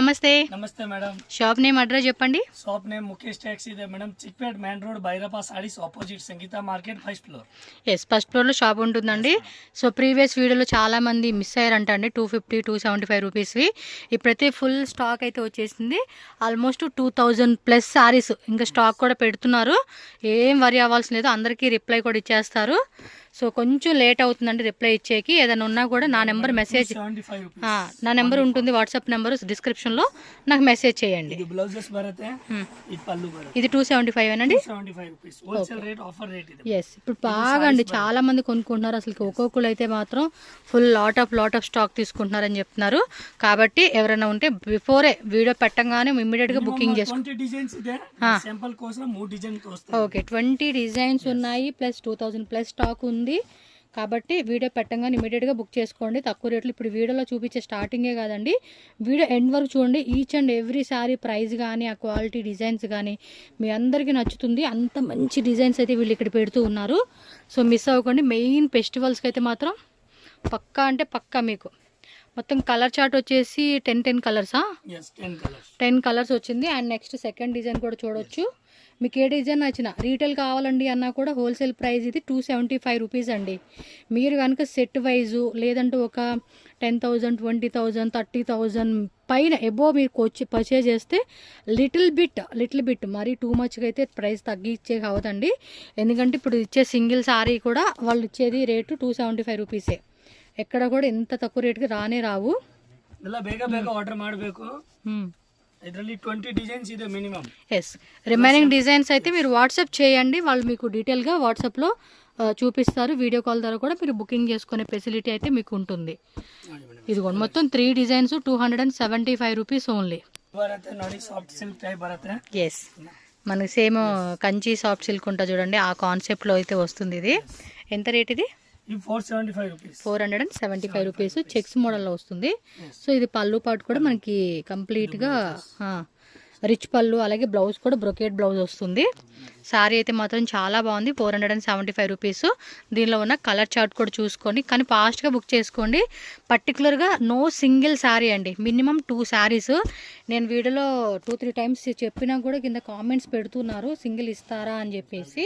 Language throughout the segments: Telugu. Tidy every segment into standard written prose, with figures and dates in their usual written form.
నమస్తే నమస్తే మేడం. షాప్ నేమ్ అడ్రస్ చెప్పండి. షాప్ నేమ్ ముఖేష్ ట్యాక్స్ ఇదే madam. Chickpet main road Byrappa sarees opposite Sangeetha market first floor. First ఫ్లోర్లో షాప్ ఉంటుందండి. సో ప్రీవియస్ వీడియోలో చాలా మంది మిస్ అయ్యారంట అండి. 250 275 రూపీస్వి ఇప్పుడైతే ఫుల్ స్టాక్ అయితే వచ్చేసింది. ఆల్మోస్ట్ 2000+ సారీస్ ఇంకా స్టాక్ కూడా పెడుతున్నారు. ఏం వరి అవ్వాల్సిన లేదు, అందరికీ రిప్లై కూడా ఇచ్చేస్తారు. సో కొంచెం లేట్ అవుతుందండి రిప్లై ఇచ్చేకి. ఏదైనా ఉన్నా కూడా నా నెంబర్ మెసేజ్ నా నెంబర్ ఉంటుంది, వాట్సాప్ నెంబర్ డిస్క్రిప్షన్లో నాకు మెసేజ్ చేయండి. ఇది 275 అండి. ఇప్పుడు బాగా అండి చాలా మంది కొనుక్కుంటున్నారు. అసలు ఒక్కొక్కరు అయితే మాత్రం ఫుల్ లాట్ ఆఫ్ స్టాక్ తీసుకుంటున్నారని చెప్తున్నారు. కాబట్టి ఎవరైనా ఉంటే బిఫోరే వీడియో పెట్టగానే ఇమ్మీడియట్గా బుకింగ్ చేసుకోండి. ఓకే, 20 డిజైన్స్ ఉన్నాయి, ప్లస్ 2000+ స్టాక్ ఉంది. కాబట్టి వీడియో పెట్టగానే ఇమీడియట్గా బుక్ చేసుకోండి. తక్కువ రేట్లు ఇప్పుడు వీడియోలో చూపించే స్టార్టింగే కాదండి, వీడియో ఎండ్ వరకు చూడండి. Each and every sorry price కానీ ఆ క్వాలిటీ డిజైన్స్ కానీ మీ అందరికీ నచ్చుతుంది. అంత మంచి డిజైన్స్ అయితే వీళ్ళు ఇక్కడ పెడుతూ ఉన్నారు. సో మిస్ అవ్వకండి. మెయిన్ ఫెస్టివల్స్కి అయితే మాత్రం పక్కా అంటే పక్కా. మీకు మొత్తం కలర్ చార్ట్ వచ్చేసి 10 కలర్సా? 10 కలర్స్ వచ్చింది. అండ్ నెక్స్ట్ సెకండ్ డిజైన్ కూడా చూడొచ్చు. మీకు ఏ డిజైన్ నచ్చిన రీటైల్ కావాలండి అన్నా కూడా హోల్సేల్ ప్రైస్ ఇది 275 రూపీస్ అండి. మీరు కనుక సెట్ వైజు లేదంటే ఒక 10,000 20,000 30,000 పైన ఎబో మీరు పర్చేజ్ చేస్తే లిటిల్ బిట్ మరీ టూ మచ్గా అయితే ప్రైస్ తగ్గించే కావదండి. ఎందుకంటే ఇప్పుడు ఇచ్చే సింగిల్ సారీ కూడా వాళ్ళు ఇచ్చేది రేటు 275 రూపీసే. ఎక్కడ కూడా ఎంత తక్కువ రేటుకి రావు. ಆರ್ಡರ್ ಮಾಡಬೇಕು. ಇದರಲ್ಲಿ 20 ಡಿಸೈನ್ಸ್ ಇದೆ ಮಿನಿಮಮ್. రిమైనింగ్ డిజైన్స్ అయితే మీరు వాట్సాప్ చేయండి, వాళ్ళు మీకు డీటెయిల్గా వాట్సాప్లో చూపిస్తారు. వీడియో కాల్ ద్వారా కూడా మీరు బుకింగ్ చేసుకునే ఫెసిలిటీ అయితే మీకు ఉంటుంది. ఇదిగోండి మొత్తం 3 డిజైన్స్ 275 రూపీస్ ఓన్లీ. మనకి సేమ్ కంచి సాఫ్ట్ సిల్క్ ఉంటా చూడండి, ఆ కాన్సెప్ట్లో అయితే వస్తుంది. ఇది ఎంత రేట్? ఇది 475 రూపీస్. చెక్స్ మోడల్లో వస్తుంది. సో ఇది పళ్ళు పాటు కూడా మనకి కంప్లీట్గా రిచ్ పళ్ళు, అలాగే బ్లౌజ్ కూడా బ్రొకేట్ బ్లౌజ్ వస్తుంది. శారీ అయితే మాత్రం చాలా బాగుంది. 475 రూపీస్. దీనిలో ఉన్న కలర్ చార్ట్ కూడా చూసుకోండి, కానీ ఫాస్ట్గా బుక్ చేసుకోండి. పర్టికులర్గా నో సింగిల్ శారీ అండి, మినిమం 2 శారీస్. నేను వీడియోలో 2-3 టైమ్స్ చెప్పినా కూడా కింద కామెంట్స్ పెడుతున్నారు సింగిల్ ఇస్తారా అని చెప్పేసి.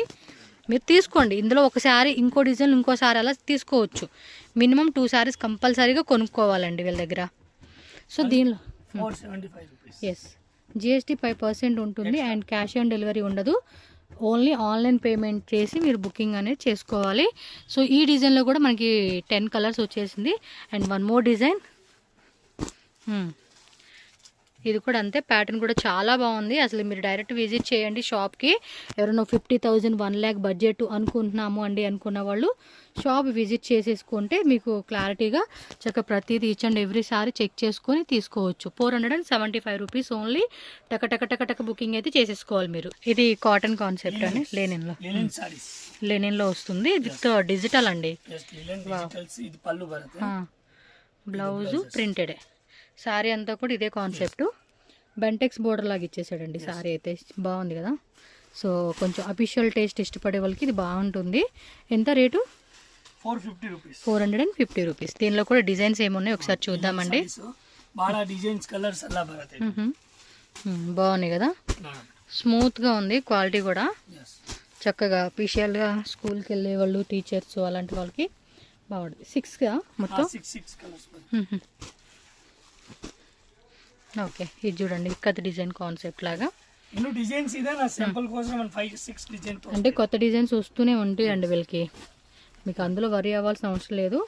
మీరు తీసుకోండి, ఇందులో ఒక శారీ ఇంకో డిజైన్ ఇంకో శారీ అలా తీసుకోవచ్చు. మినిమం 2 శారీస్ కంపల్సరీగా కొనుక్కోవాలండి వీళ్ళ దగ్గర. సో దీనిలో GST 5% ఉంటుంది. అండ్ క్యాష్ ఆన్ డెలివరీ ఉండదు. ఓన్లీ ఆన్లైన్ పేమెంట్ చేసి మీరు బుకింగ్ అనేది చేసుకోవాలి. సో ఈ డిజైన్లో కూడా మనకి 10 కలర్స్ వచ్చేసింది. అండ్ వన్ మోర్ డిజైన్, ఇది కూడా అంతే. ప్యాటర్న్ కూడా చాలా బాగుంది. అసలు మీరు డైరెక్ట్ విజిట్ చేయండి షాప్కి. ఎవరైనా 50,000 1 lakh బడ్జెట్ అనుకుంటున్నాము అండి అనుకున్న వాళ్ళు షాప్ విజిట్ చేసేసుకుంటే మీకు క్లారిటీగా చక్కగా ప్రతిదీ each and every sari check చేసుకొని తీసుకోవచ్చు. 475 రూపీస్ ఓన్లీ. టక బుకింగ్ అయితే చేసేసుకోవాలి మీరు. ఇది కాటన్ కాన్సెప్ట్ అని లెనిన్లో వస్తుంది. విత్ డిజిటల్ అండి. బ్లౌజు ప్రింటెడే. శారీ అంతా కూడా ఇదే కాన్సెప్ట్. బెంటెక్స్ బోర్డర్ లాగా ఇచ్చేసాడండి. శారీ అయితే బాగుంది కదా. సో కొంచెం అఫీషియల్ టేస్ట్ ఇష్టపడే వాళ్ళకి ఇది బాగుంటుంది. ఎంత రేటు? 450 రూపీస్. దీనిలో కూడా డిజైన్స్ ఏమున్నాయి ఒకసారి చూద్దామండి. బాగున్నాయి కదా, స్మూత్గా ఉంది. క్వాలిటీ కూడా చక్కగా అఫీషియల్గా స్కూల్కి వెళ్ళే వాళ్ళు, టీచర్స్ అలాంటి వాళ్ళకి బాగుంటుంది. 6గా మొత్తం. ఓకే, ఇది చూడండి ఇక్కత్ డిజైన్ కాన్సెప్ట్ లాగా. అంటే కొత్త డిజైన్స్ వస్తూనే ఉంటాయండి వీళ్ళకి, మీకు అందులో వరి అవ్వాల్సిన అవసరం లేదు.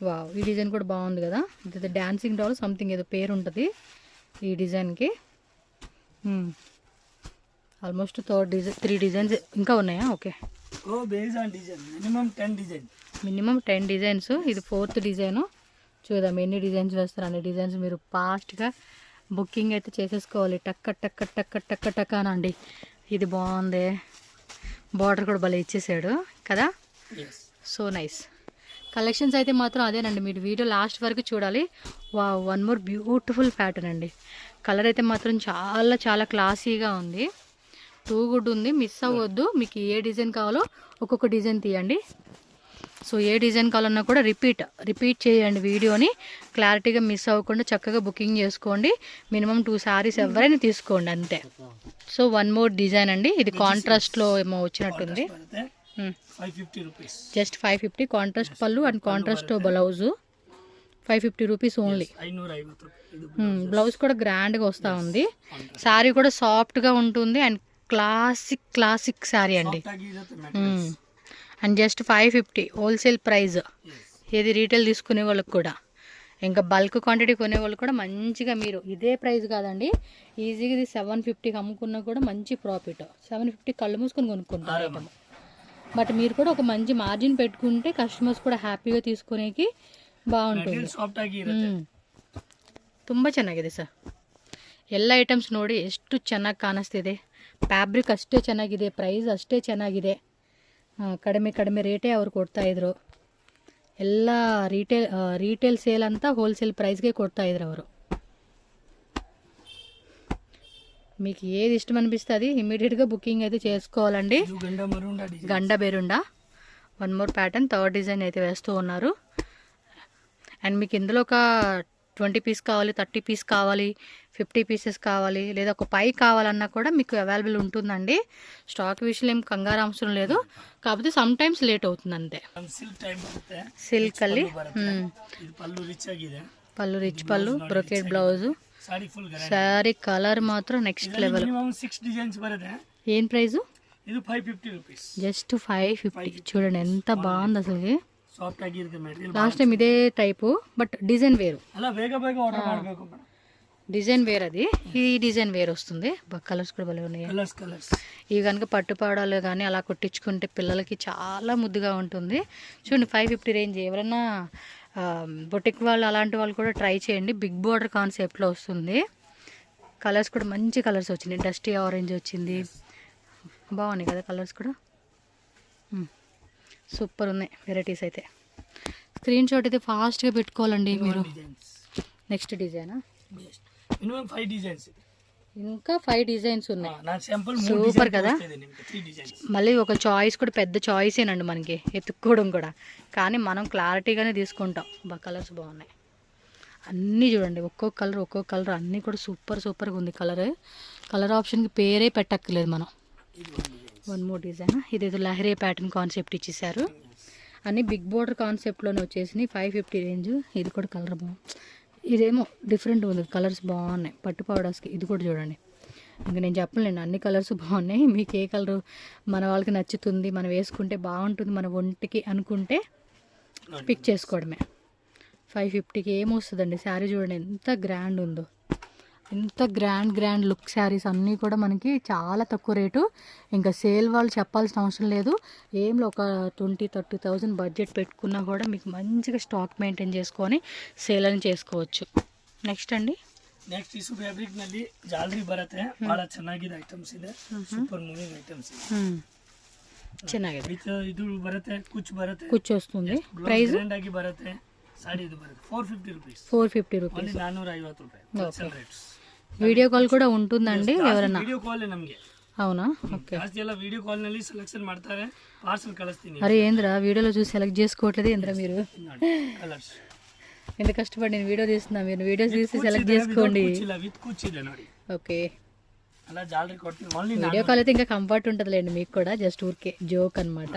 వావ్, ఈ డిజైన్ కూడా బాగుంది కదా. ఇది డాన్సింగ్ డాల్ సంథింగ్ ఏదో పేరు ఉంటుంది ఈ డిజైన్కి. ఆల్మోస్ట్ 3 డిజైన్స్ ఇంకా ఉన్నాయా? Okay, minimum 10 designs. ఇది 4th డిజైను. చూద్దాం ఎన్ని డిజైన్స్ వేస్తారు. అన్ని డిజైన్స్ మీరు ఫాస్ట్గా బుకింగ్ అయితే చేసేసుకోవాలి. టక్క అనండి. ఇది బాగుంది, బార్డర్ కూడా భలే ఇచ్చేసాడు కదా. సో నైస్ కలెక్షన్స్ అయితే మాత్రం అదేనండి, మీరు వీడియో లాస్ట్ వరకు చూడాలి. వన్ మోర్ బ్యూటిఫుల్ ప్యాటర్న్ అండి. కలర్ అయితే మాత్రం చాలా క్లాసీగా ఉంది. టూ గుడ్ ఉంది, మిస్ అవ్వద్దు. మీకు ఏ డిజైన్ కావాలో ఒక్కొక్క డిజైన్ తీయండి. సో ఏ డిజైన్ కావాలన్నా కూడా రిపీట్ చేయండి వీడియోని, క్లారిటీగా మిస్ అవ్వకుండా చక్కగా బుకింగ్ చేసుకోండి. మినిమం 2 సారీస్ ఎవరైనా తీసుకోండి అంతే. సో వన్ మోర్ డిజైన్ అండి, ఇది కాంట్రాస్ట్లో ఏమో వచ్చినట్టుంది. ಬರುತ್ತೆ 550 rupees. జస్ట్ 550 కాంట్రాస్ట్ పళ్ళు and contrast blouse 550 rupees only. 550 ರೂಪಾಯಿ. ಇದು బ్లౌజ్ కూడా గ్రాండ్గా వస్తూ ఉంది. శారీ కూడా సాఫ్ట్గా ఉంటుంది అండ్ క్లాసిక్ శారీ అండి. ಸಾಫ್ಟ್ ಆಗಿ ಇರುತ್ತೆ materials. And just 550 wholesale price. ఏది రీటైల్ తీసుకునే వాళ్ళకి కూడా, ఇంకా బల్క్ క్వాంటిటీ కొనే వాళ్ళు కూడా మంచిగా మీరు ఇదే ప్రైస్ కాదండి, ఈజీగా ఇది 750కి అమ్ముకున్నా కూడా మంచి ప్రాఫిట్. 750 కళ్ళు మూసుకొని కొనుక్కుంటారు ఐటమ్. బట్ మీరు కూడా ఒక మంచి మార్జిన్ పెట్టుకుంటే కస్టమర్స్ ಕೂಡ హ్ಯಾಪಿగా తీసుకునేకి ಬಾಗುಂಟು. ಸಾಫ್ಟ್ ಆಗಿ ಇರುತ್ತೆ. ತುಂಬ ಚೆನ್ನಾಗಿದೆ ಸರ್. ಎಲ್ಲ ಐಟಮ್ಸ್ ನೋಡಿ ಎಷ್ಟು ಚೆನ್ನಾಗಿ ಕಾಣಿಸ್ತಿದೆ. ಫ್ಯಾಬ್ರಿಕ್ ಅಷ್ಟೇ ಚೆನ್ನಾಗಿದೆ, ಪ್ರೈಸ್ ಅಷ್ಟೇ ಚೆನ್ನಾಗಿದೆ. ಕಡಿಮೆ ರೇಟೇ ಅವ್ರು ಕೊಡ್ತಾಯಿದ್ರು. ಎಲ್ಲ రీటైల్ సేల్ ಅಂತ హోల్సేల్ ప్రైస్ಗೆ కొడతాయిದ್ರು ಅವರು. మీకు ఏది ఇష్టం అనిపిస్తుంది ఇమీడియట్గా బుకింగ్ అయితే చేసుకోవాలండి. Ganda Berunda one more pattern, third design అయితే వేస్తూ ఉన్నారు. అండ్ మీకు ఇందులో ఒక 20 పీస్ కావాలి, 30 పీస్ కావాలి, 50 పీసెస్ కావాలి, లేదా ఒక పై కావాలన్నా కూడా మీకు అవైలబుల్ ఉంటుందండి. స్టాక్ విషయంలో ఏం కంగారు అవసరం లేదు, కాకపోతే సమ్ టైమ్స్ లేట్ అవుతుంది అంతే. సిల్క్ ಅಲ್ಲಿ పళ్ళు రిచ్ పళ్ళు, బ్రొకెట్ బ్లౌజు, సారీ కలర్ మాత్రం నెక్స్ట్ లెవెల్. 6 డిజైన్స్ బರುತ್ತೆ. ఏం ప్రైజు? ఇది 550 రూపీస్. జస్ట్ 550. చూడండి ఎంత బాగుంది అసలు. ಸಾಫ್ಟ್ ಆಗಿರುತ್ತೆ ಮೆಟೀರಿಯಲ್. లాస్ట్ టైం ఇదే టైపు బట్ డిజైన్ వేరు. ಅಲ್ಲ ಬೇಗ ಆರ್ಡರ್ ಮಾಡಬೇಕು ಮೇಡಂ. డిజైన్ వేరు, అది ఈ డిజైన్ వేరు వస్తుంది. కలర్స్ కూడా భలే ఉన్నాయి. కలర్స్ ఇవి కనుక పట్టుపాడాలు కానీ అలా కొట్టించుకుంటే పిల్లలకి చాలా ముద్దుగా ఉంటుంది. చూడండి 550 రేంజ్. ఎవరైనా బొటిక్ వాళ్ళు అలాంటి వాళ్ళు కూడా ట్రై చేయండి. బిగ్ బోర్డర్ కాన్సెప్ట్లో వస్తుంది. కలర్స్ కూడా మంచి కలర్స్ వచ్చినాయి. డస్టీ ఆరెంజ్ వచ్చింది, బాగున్నాయి కదా కలర్స్ కూడా. సూపర్ ఉన్నాయి వెరైటీస్ అయితే. స్క్రీన్ షాట్ అయితే ఫాస్ట్గా పెట్టుకోవాలండి మీరు. నెక్స్ట్ డిజైనా? Minimum 5 designs. ఇంకా 5 డిజైన్స్ ఉన్నాయి. సూపర్ సూపర్ కదా. మళ్ళీ ఒక చాయిస్ కూడా పెద్ద చాయిసేనండి మనకి ఎత్తుక్కోవడం కూడా, కానీ మనం క్లారిటీగానే తీసుకుంటాం. కలర్స్ బాగున్నాయి అన్నీ. చూడండి ఒక్కొక్క కలర్ అన్నీ కూడా సూపర్గా ఉంది. కలర్ ఆప్షన్కి పేరే పెట్టక్కర్లేదు మనం. One more design. ఇదేదో లహరీ ప్యాటర్న్ కాన్సెప్ట్ ఇచ్చేసారు. అన్నీ బిగ్ బోర్డర్ కాన్సెప్ట్లోనే వచ్చేసినాయి. 550 రేంజ్. ఇది కూడా కలర్ బాగుంది. ఇదేమో డిఫరెంట్ ఉంది, కలర్స్ బాగున్నాయి పట్టు పౌడర్స్కి. ఇది కూడా చూడండి, ఇంకా నేను చెప్పలేను, అన్ని కలర్స్ బాగున్నాయి. మీకు ఏ కలర్ మన వాళ్ళకి నచ్చుతుంది, మనం వేసుకుంటే బాగుంటుంది మన ఒంటికి అనుకుంటే పిక్ చేసుకోవడమే. 550కి ఏమొస్తుందండి శారీ. చూడండి ఎంత గ్రాండ్ ఉందో, ఎంత గ్రాండ్ లుక్ శారీస్ అన్నీ కూడా మనకి చాలా తక్కువ రేటు. ఇంకా సేల్ వాళ్ళు చెప్పాల్సిన అవసరం లేదు. ఏంలో ఒక 20-30,000 బడ్జెట్ పెట్టుకున్నా కూడా మీకు మంచిగా స్టాక్ మెయింటైన్ చేసుకొని సేల్ అని చేసుకోవచ్చు. నెక్స్ట్ అండి, ನೆಕ್ಸ್ಟ್ ಟಿಶ್ಯೂ ಫ್ಯಾಬ್ರಿಕ್ ನಲ್ಲಿ ಜಾಲರಿ ಬರುತ್ತೆ. ಬಹಳ ಚೆನ್ನಾಗಿದೆ ಐಟಮ್ಸ್ ಇದೆ. ಸೂಪರ್ ಮೂವಿಂಗ್ ಐಟಮ್ಸ್ ಇದೆ. ಚೆನ್ನಾಗಿದೆ. ವಿತ್ ಇದು ಬರುತ್ತೆ, ಕುಚ್ಚು వస్తుంది. ಪ್ರೈಸ್ ಗ್ರ್ಯಾಂಡ್ ಆಗಿ ಬರುತ್ತೆ. ಸಾಡಿ ಇದು ಬರುತ್ತೆ 450 ರೂಪೀಸ್. 450 ರೂಪೀಸ್. 450 ರೂಪಾಯಿ ರೇಟ್ಸ್. వీడియో కాల్ కూడా ఉంటుందండి ఎవరైనా? వీడియో కాల్ నಮಗೆ. అవునా? ఓకే. ಜಾಸ್ತಿ ಎಲ್ಲ వీడియో కాల్ ನಲ್ಲಿ ಸೆಲೆಕ್ಷನ್ ಮಾಡ್ತಾರೆ, ಪಾರ್ಸಲ್ ಕಳಿಸ್ತೀನಿ. అరే ఏంద్రా వీడియోలో చూసి సెలెక్ట్ చేసుకోవట్లేదు ఏంద్రా మీరు? కలర్స్ ఎంత కష్టపడి నేను వీడియో తీస్తున్నా, మీరు వీడియోస్ తీసి సెలెక్ట్ చేసుకోండి. విత్ కుచ్చిದೆ ನೋಡಿ. ఓకే. అలా జాలరీ కొట్టి ఓన్లీ వీడియో కాల్ అయితే ఇంకా కంఫర్ట్ ఉంటుందిలేండి మీకు కూడా. జస్ట్ ఊరికే జోక్ అన్నమాట.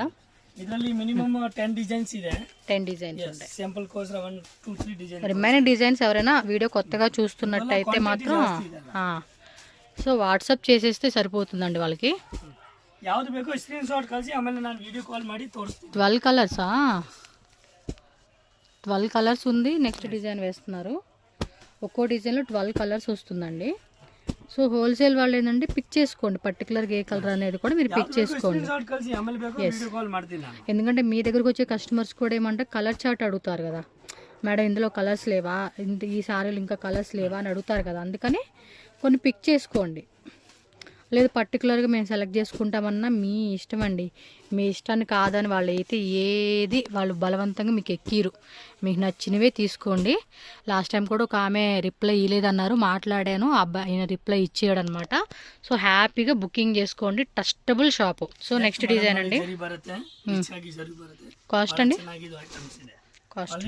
ಇದರಲ್ಲಿ ಮಿನಿಮಮ್ 10 ಡಿಸೈನ್ಸ್ ಇದೆ. 10 డిజైన్స్ ఉంటాయి. సింపుల్ కోసర 1-2-3 డిజైన్స్. రిమైనింగ్ డిజైన్స్ ఎవరైనా వీడియో కొత్తగా చూస్తున్నట్టయితే మాత్రం సో వాట్సాప్ చేసేస్తే సరిపోతుందండి వాళ్ళకి. ಯಾವುದು ಬೇಕೋ ಸ್ಕ್ರೀನ್ ಶಾಟ್ ಕಳಿಸಿ, ಆಮೇಲೆ ನಾನು ವಿಡಿಯೋ ಕಾಲ್ ಮಾಡಿ ತೋರಿಸ್ತೀನಿ. 12 కలర్సా? 12 కలర్స్ ఉంది. నెక్స్ట్ డిజైన్ వేస్తున్నారు. ఒక్కో డిజైన్లో 12 కలర్స్ వస్తుందండి. సో హోల్సేల్ వాళ్ళు ఏంటంటే పిక్ చేసుకోండి, పర్టికులర్గా ఏ కలర్ అనేది కూడా మీరు పిక్ చేసుకోండి. ఎందుకంటే మీ దగ్గరకు వచ్చే కస్టమర్స్ కూడా ఏమంటే కలర్ చార్ట్ అడుగుతారు కదా, మేడం ఇందులో కలర్స్ లేవా, ఈ సారీలు ఇంకా కలర్స్ లేవా అని అడుగుతారు కదా. అందుకని కొన్ని పిక్ చేసుకోండి. లేదు పర్టికులర్గా మేము సెలెక్ట్ చేసుకుంటామన్నా మీ ఇష్టం అండి. మీ ఇష్టాన్ని కాదని వాళ్ళు అయితే ఏది వాళ్ళు బలవంతంగా మీకు ఎక్కిరు. మీకు నచ్చినవే తీసుకోండి. లాస్ట్ టైం కూడా ఒక ఆమె రిప్లై ఇవ్వలేదన్నారు, మాట్లాడాను, అబ్బాయి రిప్లై ఇచ్చాడు అనమాట. సో హ్యాపీగా బుకింగ్ చేసుకోండి. Trustable shop. So next design అండి. కాస్ట్ అండి, కాస్ట్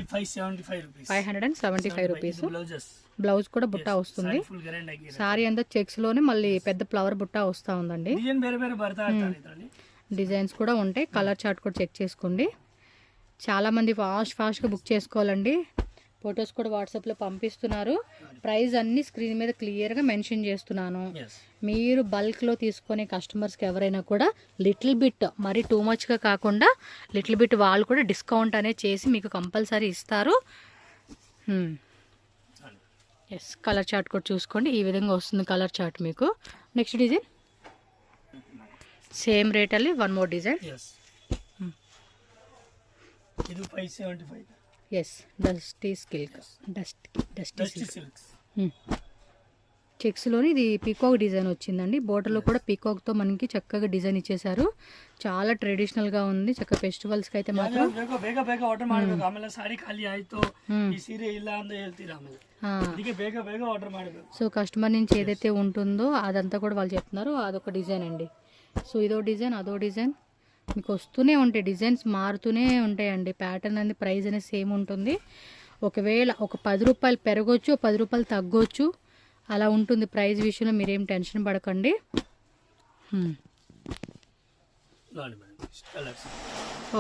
575 రూపీస్. బ్లౌజ్ కూడా బుట్ట వస్తుంది. సారీ అంతా చెక్స్లోనే మళ్ళీ పెద్ద ఫ్లవర్ బుట్ట వస్తూ ఉందండి. డిజైన్స్ కూడా ఉంటాయి. కలర్ చార్ట్ కూడా చెక్ చేసుకోండి. చాలామంది ఫాస్ట్గా బుక్ చేసుకోవాలండి. ఫొటోస్ కూడా వాట్సాప్లో పంపిస్తున్నారు. ప్రైస్ అన్ని స్క్రీన్ మీద క్లియర్గా మెన్షన్ చేస్తున్నాను. మీరు బల్క్లో తీసుకునే కస్టమర్స్కి ఎవరైనా కూడా లిటిల్ బిట్, మరి టూ మచ్గా కాకుండా లిటిల్ బిట్ వాళ్ళు కూడా డిస్కౌంట్ అనేది చేసి మీకు కంపల్సరీ ఇస్తారు. ఎస్, కలర్ చార్ట్ కూడా చూసుకోండి. ఈ విధంగా వస్తుంది కలర్ చార్ట్ మీకు. నెక్స్ట్ డిజైన్ సేమ్ రేట్ ಅಲ್ಲಿ one more design. Yes, dusty silk, dusty silk చెక్స్లోని ఇది పీకాక్ డిజైన్ వచ్చిందండి. బోర్డర్లో కూడా పీకాక్తో మనకి చక్కగా డిజైన్ ఇచ్చేసారు. చాలా ట్రెడిషనల్గా ఉంది. చక్కగా ఫెస్టివల్స్కి అయితే మాత్రం సో కస్టమర్ నుంచి ఏదైతే ఉంటుందో అదంతా కూడా వాళ్ళు చెప్తున్నారు. అదొక డిజైన్ అండి. సో ఇదో డిజైన్, అదో డిజైన్ మీకు వస్తూనే ఉంటాయి. డిజైన్స్ మారుతూనే ఉంటాయండి. ప్యాటర్న్ అనేది ప్రైస్ అనేది సేమ్ ఉంటుంది. ఒకవేళ ఒక 10 రూపాయలు పెరగొచ్చు, 10 రూపాయలు తగ్గొచ్చు, అలా ఉంటుంది. ప్రైస్ విషయంలో మీరేం టెన్షన్ పడకండి.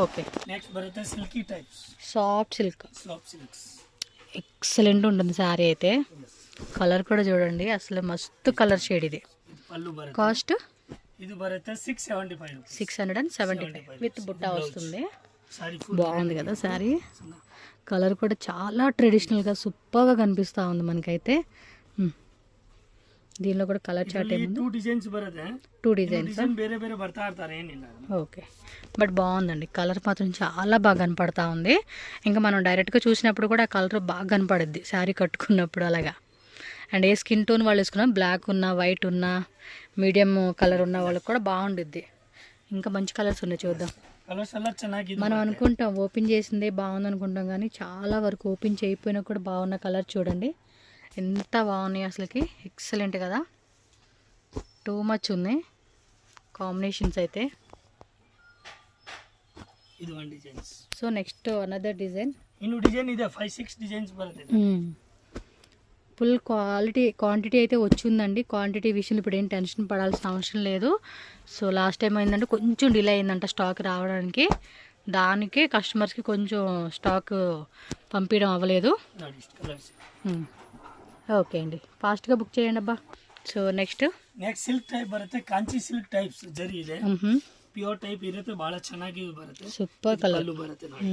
ఓకే, నెక్స్ట్ బರುತ್ತೆ silky types, soft silk. Excellent ఉంటుంది శారీ అయితే. కలర్ కూడా చూడండి, అసలు మస్తు కలర్ షేడ్ ఇది. కాస్ట్ ఇది బರುತ್ತೆ 675 విత్ బుట్ట వస్తుంది. బాగుంది కదా శారీ. కలర్ కూడా చాలా ట్రెడిషనల్గా సూపర్గా కనిపిస్తూ ఉంది మనకైతే. దీనిలో కూడా కలర్ చార్ట్ ఏముంది, 2 డిజైన్స్ ಬೇರೆ ಬೇರೆ ಬರ್ತಾ ಇರ್ತಾರೆ, ಏನಿಲ್ಲ. ఓకే, బట్ బాగుందండి. కలర్ మాత్రం చాలా బాగా కనపడతా ఉంది. ఇంకా మనం డైరెక్ట్గా చూసినప్పుడు కూడా ఆ కలర్ బాగా కనపడుద్ది శారీ కట్టుకున్నప్పుడు అలాగా. అండ్ ఏ స్కిన్ టోన్ వాళ్ళు వేసుకున్నా, బ్లాక్ ఉన్నా, వైట్ ఉన్నా, మీడియం కలర్ ఉన్న వాళ్ళకి కూడా బాగుండిద్ది. ఇంకా మంచి కలర్స్ ఉన్నాయి, చూద్దాం. మనం అనుకుంటాం ఓపెన్ చేసిందే బాగుంది అనుకుంటాం, కానీ చాలా వరకు ఓపెన్ చేయకపోయినా కూడా బాగున్న కలర్ చూడండి ఎంత బాగున్నాయి అసలుకి. ఎక్సలెంట్ కదా, టూ మచ్ ఉంది కాంబినేషన్స్ అయితే. So next another design. ಇನ್ನು ಡಿಸೈನ್ ಇದೆ 5-6 ಡಿಸೈನ್ಸ್ ಬರುತ್ತೆ. ఫుల్ క్వాంటిటీ అయితే వచ్చిందండి. క్వాంటిటీ విషయంలో ఇప్పుడు ఏం టెన్షన్ పడాల్సిన అవసరం లేదు. సో లాస్ట్ టైం ఏంటంటే కొంచెం డిలే అయిందంట స్టాక్ రావడానికి. దానికే కస్టమర్స్కి కొంచెం స్టాక్ పంపించడం అవ్వలేదు. ఓకే అండి, ఫాస్ట్గా బుక్ చేయండి అబ్బా. సో నెక్స్ట్ ಸಿಲ್ಕ್ ಟೈಪ್ ಬರುತ್ತೆ, ಕಾಂಚಿ ಸಿಲ್ಕ್ ಟೈಪ್ಸ್ ಜರಿ ಇದೆ, ಪ್ಯೂರ್ ಟೈಪ್ ಇರುತ್ತೆ, ಬಹಳ ಚೆನ್ನಾಗಿ ಬರುತ್ತೆ. ಸೂಪರ್ ಕಲರ್ ಬರುತ್ತೆ ನೋಡಿ,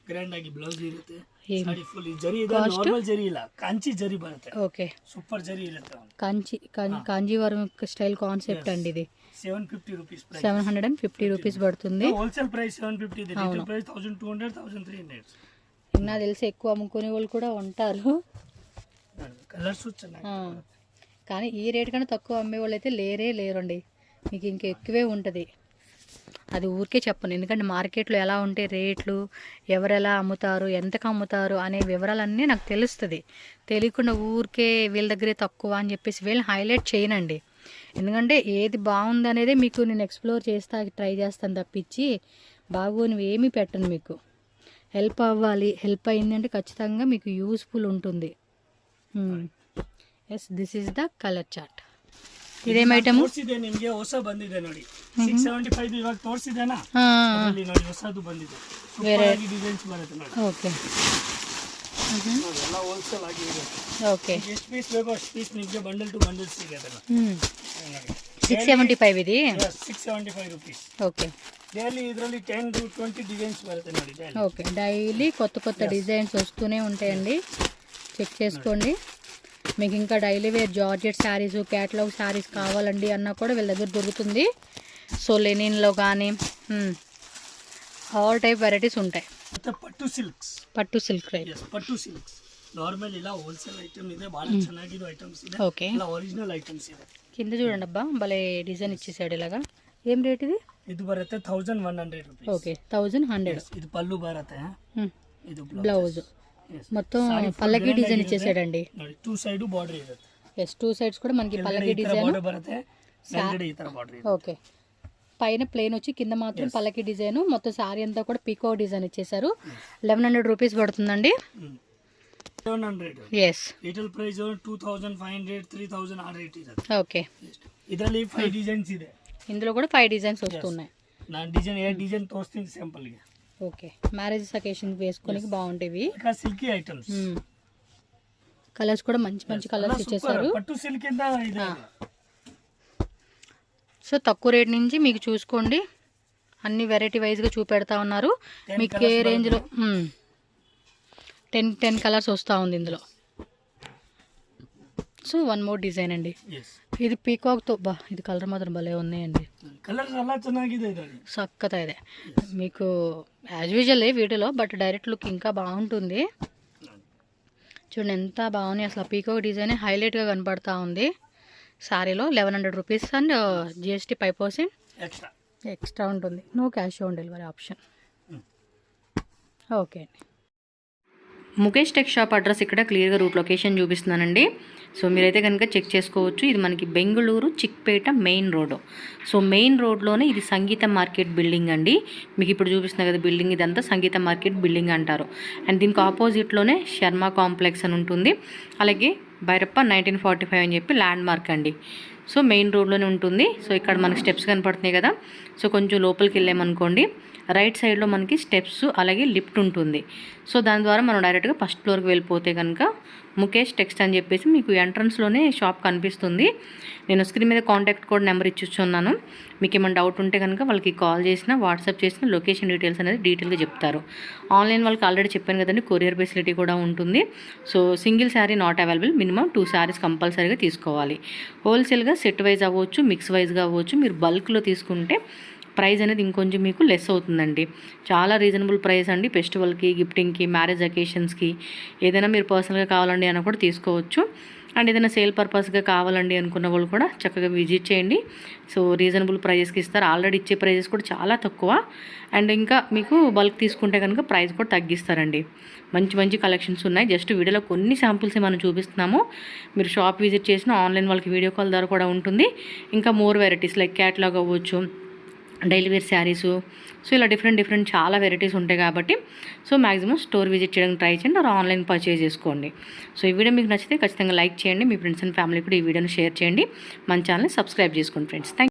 ಗ್ರ್ಯಾಂಡ್ ಆಗಿ ಬ್ಲೌಸ್ ಇರುತ್ತೆ. ಸಾಡಿ ಫುಲ್ ಜರಿ ಇದೆ, ನಾರ್ಮಲ್ ಜರಿ ಇಲ್ಲ, ಕಾಂಚಿ ಜರಿ ಬರುತ್ತೆ. ఓకే, సూపర్ జరీ ఇರುತ್ತೆ. కాంజీవరం స్టైల్ కాన్సెప్ట్ అండి ఇది. 750 రూపీస్, 750 రూపీస్ పడుతుంది. Wholesale price 750, retail price 1200, 1300. నాకు తెలిసి ఎక్కువ అమ్ముకునే వాళ్ళు కూడా ఉంటారు. కలర్స్ ಚೆನ್ನಾಗಿ, కానీ ఈ రేట్ కన్నా తక్కువ అమ్మే వాళ్ళు అయితే లేరండి. మీకు ఇంకా ఎక్కువే ఉంటుంది. అది ఊరికే చెప్పను, ఎందుకంటే మార్కెట్లో ఎలా ఉంటే రేట్లు, ఎవరెలా అమ్ముతారు, ఎంతకు అమ్ముతారు అనే వివరాలన్నీ నాకు తెలుస్తుంది. తెలియకుండా ఊరికే వీళ్ళ దగ్గరే తక్కువ అని చెప్పేసి వీళ్ళని హైలైట్ చేయనండి. ఎందుకంటే ఏది బాగుంది అనేది మీకు నేను ఎక్స్ప్లోర్ చేస్తా, ట్రై చేస్తాను తప్పించి బాగోనివి ఏమీ పెట్టను. మీకు హెల్ప్ అవ్వాలి, హెల్ప్ అయింది అంటే ఖచ్చితంగా మీకు యూస్ఫుల్ ఉంటుంది. Yes, this is the colour chart. ಇದೇಮ್ ಐಟಮ್ ತೋರಿಸಿದೆ ನಿಮಗೆ, ಹೊಸ ಬಂದಿದೆ ನೋಡಿ. 675 ಇವಾಗ ತೋರಿಸಿದೆನಾ, ಅಲ್ಲಿ ನೋಡಿ ಹೊಸದು ಬಂದಿದೆ, ಬೇರೆ ಡಿಸೈನ್ಸ್ ಬರುತ್ತೆ ನೋಡಿ. ಓಕೆ, ಎಲ್ಲ ಹೋಲ್ಸೇಲ್ ಆಗಿ ಇದೆ. ಓಕೆ, ಎಷ್ಟು ಪೀಸ್ ಬೇಕೋ ಅಷ್ಟು ಪೀಸ್ ನಿಮಗೆ ಬಂಡಲ್ ಟು ಬಂಡಲ್ ಸಿಗುತ್ತೆ ನೋಡಿ. 675 ఇది. 675 రూపీస్. ఓకే, డైలీ ಇದರಲ್ಲಿ 10 to 20 డిజైన్స్ బರುತ್ತೆ ನೋಡಿ. ఓకే, డైలీ కొత్త డిజైన్స్ వస్తూనే ఉంటాయండి, చెక్ చేసుకోండి. మీకు ఇంకా daily wear georgette saris, catalogue saris కావాలండి అన్నా కూడా వీళ్ళ దగ్గర దొరుకుతుంది. సో లెనిన్లో కానీ ఆల్ టైప్ వెరైటీస్ ఉంటాయి. పట్టు సిల్క్ పట్టు సిల్క్ ನಾರ್ಮಲ್ ಇಲ್ಲ, ಹೋಲ್ಸೇಲ್ ಐಟಮ್ ಇದೆ, ಬಹಳ ಚೆನ್ನಾಗಿರೋ ಐಟಮ್ಸ್ ಇದೆ. ಓಕೆ, ಒರಿಜಿನಲ್ ಐಟಮ್ಸ್ ಇದೆ. కింద చూడండి అబ్బా భలే డిజైన్ ఇచ్చేసాడు ఇలాగా. ఏం రేట్ ఇది? ಇದು ಬರುತ್ತೆ 1100 rupees. ఓకే 1100. ಇದು ಪಲ್ಲು ಬರುತ್ತೆ. ಇದು బ్లౌజ్ మొత్తం పల్లకి డిజైన్ ఇచ్చేసాడండి. ನೋಡಿ 2 ಸೈಡ್ ಬಾರ್ಡರ್ ಇರುತ್ತೆ. ఎస్ 2 సైడ్స్ కూడా మనకి పల్లకి డిజైన్ ಬಾರ್ಡರ್ ಬರುತ್ತೆ. ಮೇಲ್ಗಡೆ ಈ ತರ ಬಾರ್ಡರ್ ಇದೆ. ఓకే పైన ప్లేన్ వచ్చి కింద మాత్రం పల్లకి డిజైన్. మొత్తం సారీ అంతా కూడా పీకో డిజైన్ ఇచ్చేసారు. 1100 రూపీస్ పడుతుందండి. 700. ఎస్ ರಿಟೇಲ್ ಪ್ರೈಸ್ 2500 3000 ಆ ರೇಟ್ ಇರುತ್ತೆ. ఓకే ಇದರಲ್ಲಿ 5 ಡಿಸೈನ್ಸ್ ಇದೆ. ఇందులో కూడా 5 డిజైన్స్ వస్తున్నాయి. ನಾನು ಡಿಸೈನ್ ఏ డిజైన్ ತೋರಿಸ್ತೀನಿ ಸ್ಯಾಂಪಲ್ ಗೆ. ఓకే మ్యారేజ్ అకేషన్ వేసుకోనికి బాగుంటాయి. ఇంకా సిల్కీ ఐటమ్స్. కలర్స్ కూడా మంచి మంచి కలర్స్ ఇచ్చేసారు. పట్టు సిల్క్ కింద ಇದೆ. సో తక్కువ రేట్ నుంచి మీకు చూసుకోండి అన్ని వెరైటీ వైజ్గా చూపెడతా ఉన్నారు. మీకు ఏ రేంజ్లో 10 కలర్స్ వస్తూ ఉంది ఇందులో. సో 1 మోర్ డిజైన్ అండి. ఇది పీకాక్తో బా ఇది కలర్ మాత్రం భలే ఉన్నాయండి. కలర్స్ అలా ಚೆನ್ನಾಗಿದೆ ಇದರಲ್ಲಿ. సక్కత ಇದೆ మీకు యాజ్ యూజువల్ వీడియోలో, బట్ డైరెక్ట్ లుక్ ఇంకా బాగుంటుంది. చూడండి ఎంత బాగున్నాయి అసలు. పీకాక్ డిజైన్ హైలైట్గా కనపడతా ఉంది సారీలో. 1100 రూపీస్ అండ్ జిఎస్టీ 5% ఎక్స్ట్రా ఉంటుంది. No cash on delivery option. Okay అండి. ముఖేష్ టెక్ షాప్ అడ్రస్ ఇక్కడ క్లియర్గా రూట్ లొకేషన్ చూపిస్తున్నానండి. సో మీరైతే కనుక చెక్ చేసుకోవచ్చు. ఇది మనకి Bengaluru Chickpet main road. So main రోడ్లోనే ఇది సంగీత మార్కెట్ బిల్డింగ్ అండి. మీకు ఇప్పుడు చూపిస్తున్నా కదా బిల్డింగ్, ఇదంతా సంగీత మార్కెట్ బిల్డింగ్ అంటారు. అండ్ దీనికి ఆపోజిట్లోనే శర్మ కాంప్లెక్స్ అని ఉంటుంది. అలాగే భైరప్ప 1945 అని చెప్పి ల్యాండ్ మార్క్ అండి. సో మెయిన్ రోడ్లోనే ఉంటుంది. సో ఇక్కడ మనకి స్టెప్స్ కనపడుతున్నాయి కదా. సో కొంచెం లోపలికి వెళ్ళామనుకోండి రైట్ సైడ్లో మనకి స్టెప్స్ అలాగే లిఫ్ట్ ఉంటుంది. సో దాని ద్వారా మనం డైరెక్ట్గా ఫస్ట్ ఫ్లోర్కి వెళ్ళిపోతే కనుక ముఖేష్ టెక్స్ట్ అని చెప్పేసి మీకు ఎంట్రన్స్లోనే షాప్ కనిపిస్తుంది. నేను స్క్రీన్ మీద కాంటాక్ట్ కోడ్ నెంబర్ ఇచ్చిస్తున్నాను. మీకు ఏమైనా డౌట్ ఉంటే కనుక వాళ్ళకి కాల్ చేసినా వాట్సాప్ చేసిన లొకేషన్ డీటెయిల్స్ అనేది డీటెయిల్గా చెప్తారు. ఆన్లైన్ వాళ్ళకి ఆల్రెడీ చెప్పాను కదండి కొరియర్ ఫెసిలిటీ కూడా ఉంటుంది. So single sari not available, minimum 2 saris కంపల్సరీగా తీసుకోవాలి. హోల్సేల్గా సెట్ వైజ్ అవ్వచ్చు, మిక్స్ వైజ్గా అవ్వచ్చు. మీరు బల్క్లో తీసుకుంటే ప్రైస్ అనేది ఇంకొంచెం మీకు లెస్ అవుతుందండి. చాలా రీజనబుల్ ప్రైస్ అండి. ఫెస్టివల్కి, గిఫ్టింగ్కి, మ్యారేజ్ అకేషన్స్కి ఏదైనా మీరు పర్సనల్గా కావాలండి అని కూడా తీసుకోవచ్చు. అండ్ ఏదైనా సేల్ పర్పస్గా కావాలండి అనుకున్న వాళ్ళు కూడా చక్కగా విజిట్ చేయండి. సో రీజనబుల్ ప్రైజెస్కి ఇస్తారు. ఆల్రెడీ ఇచ్చే ప్రైజెస్ కూడా చాలా తక్కువ. అండ్ ఇంకా మీకు బల్క్ తీసుకుంటే కనుక ప్రైస్ కూడా తగ్గిస్తారండి. మంచి మంచి కలెక్షన్స్ ఉన్నాయి. జస్ట్ వీడియోలో కొన్ని శాంపుల్స్ మనం చూపిస్తున్నాము. మీరు షాప్ విజిట్ చేసిన ఆన్లైన్ వాళ్ళకి వీడియో కాల్ ద్వారా కూడా ఉంటుంది. ఇంకా మోర్ వెరైటీస్ లైక్ క్యాటలాగ్ అవ్వచ్చు, డైలీ వేర్ శారీసు. సో ఇలా డిఫరెంట్ చాలా వెరైటీస్ ఉంటాయి కాబట్టి సో మ్యాక్సిమం స్టోర్ విజిట్ చేయడానికి ట్రై చేయండి, ఆర్ ఆన్లైన్ పర్చేజ్ చేసుకోండి. సో ఈ వీడియో మీకు నచ్చితే ఖచ్చితంగా లైక్ చేయండి. మీ ఫ్రెండ్స్ అండ్ ఫ్యామిలీ కూడా ఈ వీడియోని షేర్ చేయండి. మన ఛానల్ని సబ్స్క్రైబ్ చేసుకోండి ఫ్రెండ్స్. థ్యాంక్